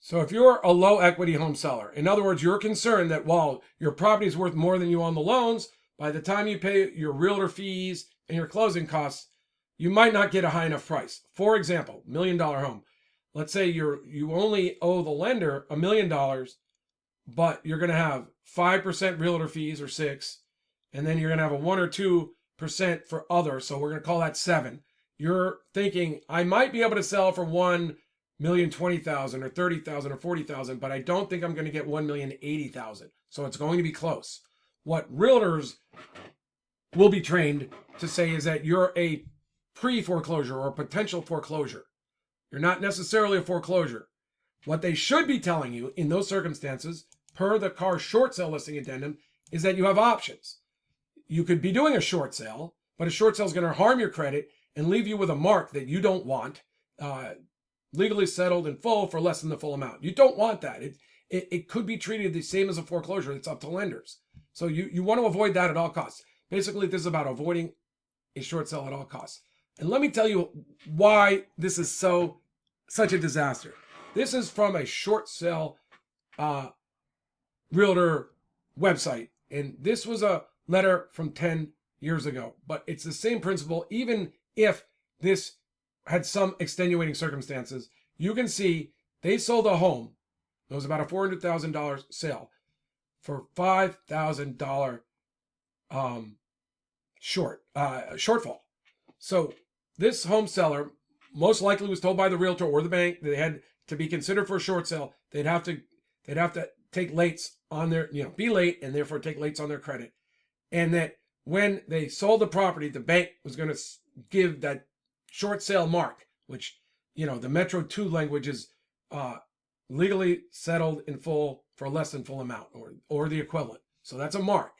So if you're a low equity home seller, in other words, you're concerned that while your property is worth more than you on the loans, by the time you pay your realtor fees and your closing costs, you might not get a high enough price. For example, $1 million home. Let's say you only owe the lender $1 million, but you're going to have 5% realtor fees or 6, and then you're going to have a 1 or 2% for other. So we're going to call that 7. You're thinking I might be able to sell for $1,020,000 or $30,000 or $40,000, but I don't think I'm going to get $1,080,000. So it's going to be close. What realtors will be trained to say is that you're a pre-foreclosure or potential foreclosure. You're not necessarily a foreclosure. What they should be telling you in those circumstances, per the car short sale listing addendum, is that you have options. You could be doing a short sale, but a short sale is going to harm your credit and leave you with a mark that you don't want, legally settled in full for less than the full amount. You don't want that. It could be treated the same as a foreclosure. It's up to lenders. So you want to avoid that at all costs. Basically, this is about avoiding a short sale at all costs. And let me tell you why this is such a disaster. This is from a short sale realtor website. And this was a letter from 10 years ago. But it's the same principle, even if this had some extenuating circumstances. You can see they sold a home. It was about a $400,000 sale for $5,000 shortfall. So this home seller most likely was told by the realtor or the bank that they had to be considered for a short sale. They'd have to take lates on their, be late and therefore take lates on their credit. And that when they sold the property, the bank was going to give that short sale mark, which, the Metro 2 language is legally settled in full for less than full amount or the equivalent. So that's a mark.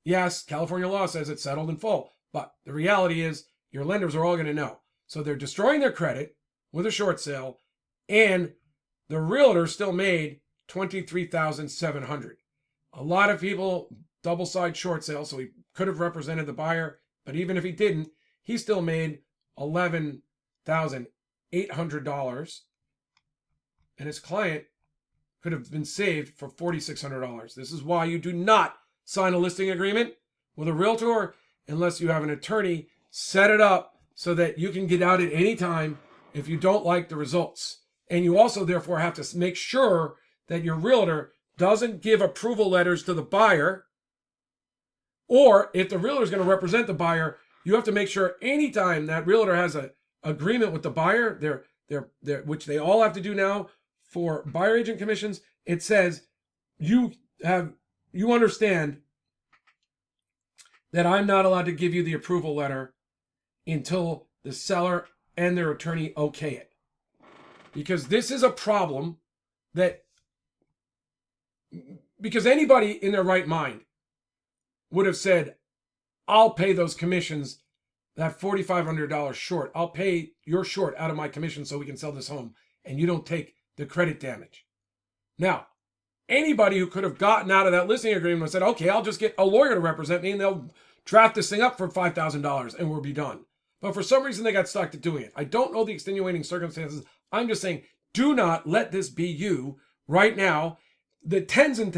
Yes, California law says it's settled in full, but the reality is your lenders are all going to know. So they're destroying their credit with a short sale, and the realtor still made $23,700. A lot of people double-side short sale, so he could have represented the buyer, but even if he didn't, he still made $11,800, and his client could have been saved for $4,600. This is why you do not sign a listing agreement with a realtor unless you have an attorney set it up so that you can get out at any time if you don't like the results. And you also therefore have to make sure that your realtor doesn't give approval letters to the buyer, or if the realtor is going to represent the buyer, you have to make sure anytime that realtor has an agreement with the buyer, which they all have to do now for buyer agent commissions, it says you understand that I'm not allowed to give you the approval letter until the seller and their attorney okay it. Because this is a problem because anybody in their right mind would have said, I'll pay those commissions, that $4,500 short. I'll pay your short out of my commission so we can sell this home and you don't take the credit damage. Now, anybody who could have gotten out of that listing agreement and said, okay, I'll just get a lawyer to represent me and they'll draft this thing up for $5,000 and we'll be done. But for some reason, they got stuck to doing it. I don't know the extenuating circumstances. I'm just saying, do not let this be you right now. The tens of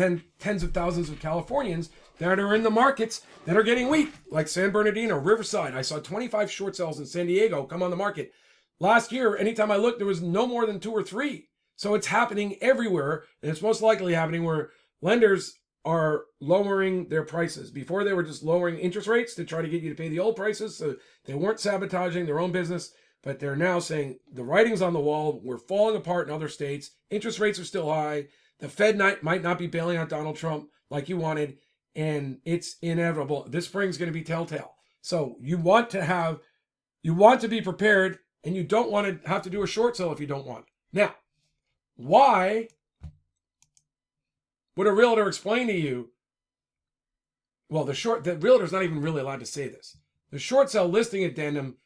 thousands of Californians that are in the markets that are getting weak, like San Bernardino, Riverside. I saw 25 short sales in San Diego come on the market. Last year, anytime I looked, there was no more than 2 or 3. So it's happening everywhere, and it's most likely happening where lenders are lowering their prices. Before, they were just lowering interest rates to try to get you to pay the old prices, so they weren't sabotaging their own business, but they're now saying the writing's on the wall, we're falling apart in other states, interest rates are still high, the Fed might not be bailing out Donald Trump like you wanted, and it's inevitable. This spring's going to be telltale. So you want to be prepared, and you don't want to have to do a short sale if you don't want. Now, why would a realtor explain to you? Well, the realtor's not even really allowed to say this. The short sale listing addendum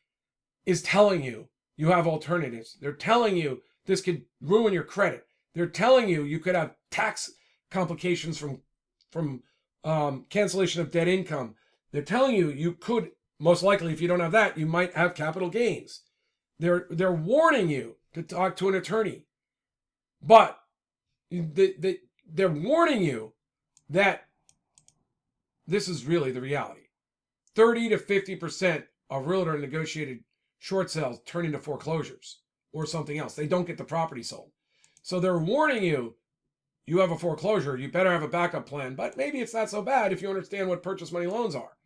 is telling you you have alternatives. They're telling you this could ruin your credit. They're telling you you could have tax complications from cancellation of debt income. They're telling you you could, most likely, if you don't have that, you might have capital gains. They're warning you to talk to an attorney. But they're warning you that this is really the reality. 30 to 50% of realtor negotiated short sales turn into foreclosures or something else. They don't get the property sold. So they're warning you, you have a foreclosure, you better have a backup plan. But maybe it's not so bad if you understand what purchase money loans are.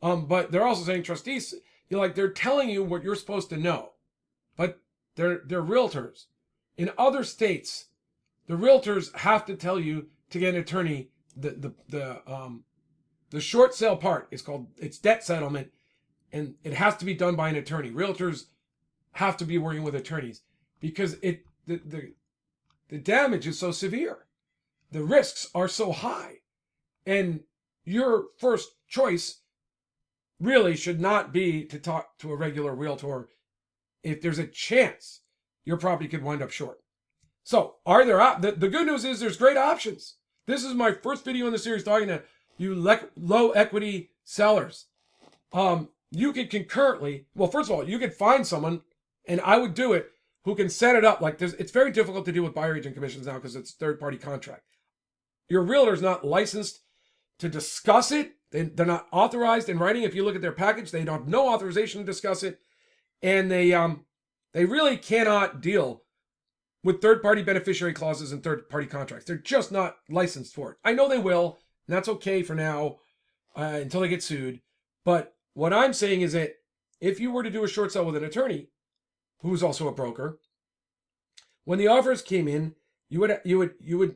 But they're also saying, trustees, they're telling you what you're supposed to know. But they're realtors. In other states, the realtors have to tell you to get an attorney. The short sale part is it's debt settlement, and it has to be done by an attorney. Realtors have to be working with attorneys because the damage is so severe. The risks are so high. And your first choice really should not be to talk to a regular realtor if there's a chance your property could wind up short. So are there the good news is there's great options. This is my first video in the series talking to you low equity sellers. You could concurrently, well, first of all, you could find someone, and I would do it, who can set it up like this. It's very difficult to deal with buyer agent commissions now because it's third-party contract. Your realtor's not licensed to discuss it. They're not authorized in writing. If you look at their package, they don't have no authorization to discuss it. And they really cannot deal with third-party beneficiary clauses and third-party contracts. They're just not licensed for it. I know they will, and that's okay for now until they get sued. But what I'm saying is that if you were to do a short sale with an attorney, who's also a broker, when the offers came in, you would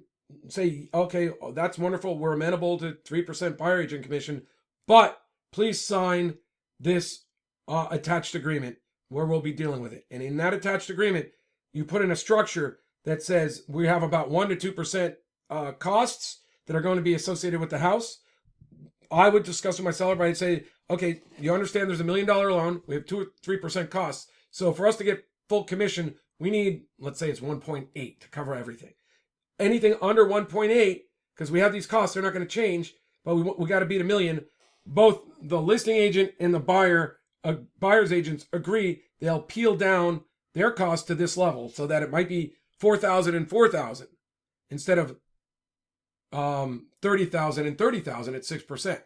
say, okay, that's wonderful. We're amenable to 3% buyer agent commission, but please sign this attached agreement where we'll be dealing with it. And in that attached agreement, you put in a structure that says we have about 1% to 2% costs that are going to be associated with the house. I would discuss with my seller, but I'd say, okay, you understand there's $1 million loan. We have 2 or 3% costs. So for us to get full commission, we need, let's say it's 1.8 to cover everything. Anything under 1.8, because we have these costs, they're not going to change, but we got to beat $1 million. Both the listing agent and the buyer's agents agree they'll peel down their cost to this level so that it might be $4,000 and $4,000 instead of $30,000 and $30,000 at 6%,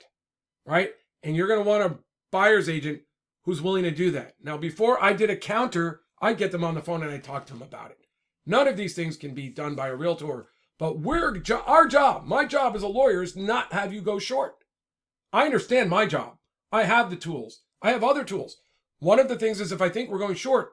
right? And you're going to want a buyer's agent who's willing to do that. Now, before I did a counter, I get them on the phone and I talk to them about it. None of these things can be done by a realtor, but our job, my job as a lawyer is not have you go short. I understand my job. I have the tools. I have other tools. One of the things is if I think we're going short,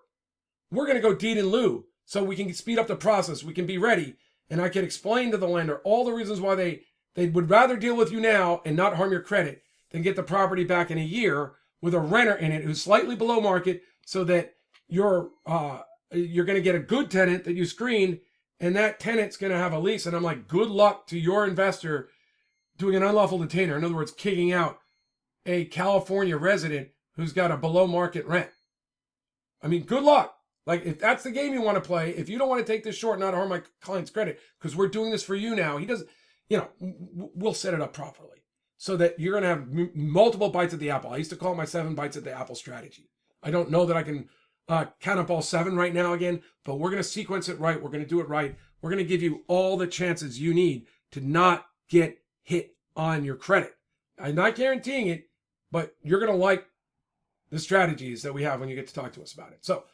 we're going to go deed in lieu so we can speed up the process. We can be ready. And I can explain to the lender all the reasons why they would rather deal with you now and not harm your credit than get the property back in a year with a renter in it who's slightly below market so that you're going to get a good tenant that you screened, and that tenant's going to have a lease. And I'm like, good luck to your investor doing an unlawful detainer. In other words, kicking out a California resident who's got a below market rent. I mean, good luck. Like, if that's the game you want to play, if you don't want to take this short and not harm my client's credit, because we're doing this for you now, he doesn't, we'll set it up properly so that you're going to have multiple bites at the apple. I used to call it my 7 bites at the apple strategy. I don't know that I can count up all 7 right now again, but we're going to sequence it right. We're going to do it right. We're going to give you all the chances you need to not get hit on your credit. I'm not guaranteeing it, but you're going to like the strategies that we have when you get to talk to us about it. So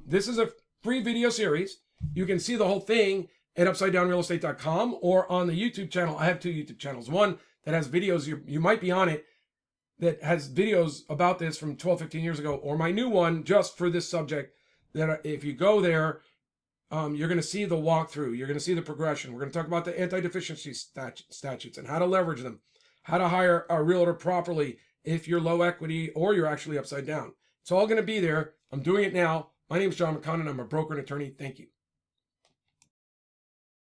this is a free video series. You can see the whole thing at upsidedownrealestate.com or on the YouTube channel. I have 2 YouTube channels. One that has videos, you might be on it, that has videos about this from 12, 15 years ago, or my new one just for this subject, that if you go there, you're going to see the walkthrough. You're going to see the progression. We're going to talk about the anti-deficiency statutes and how to leverage them, how to hire a realtor properly if you're low equity or you're actually upside down. It's all going to be there. I'm doing it now. My name is John McConnell. I'm a broker and attorney. Thank you.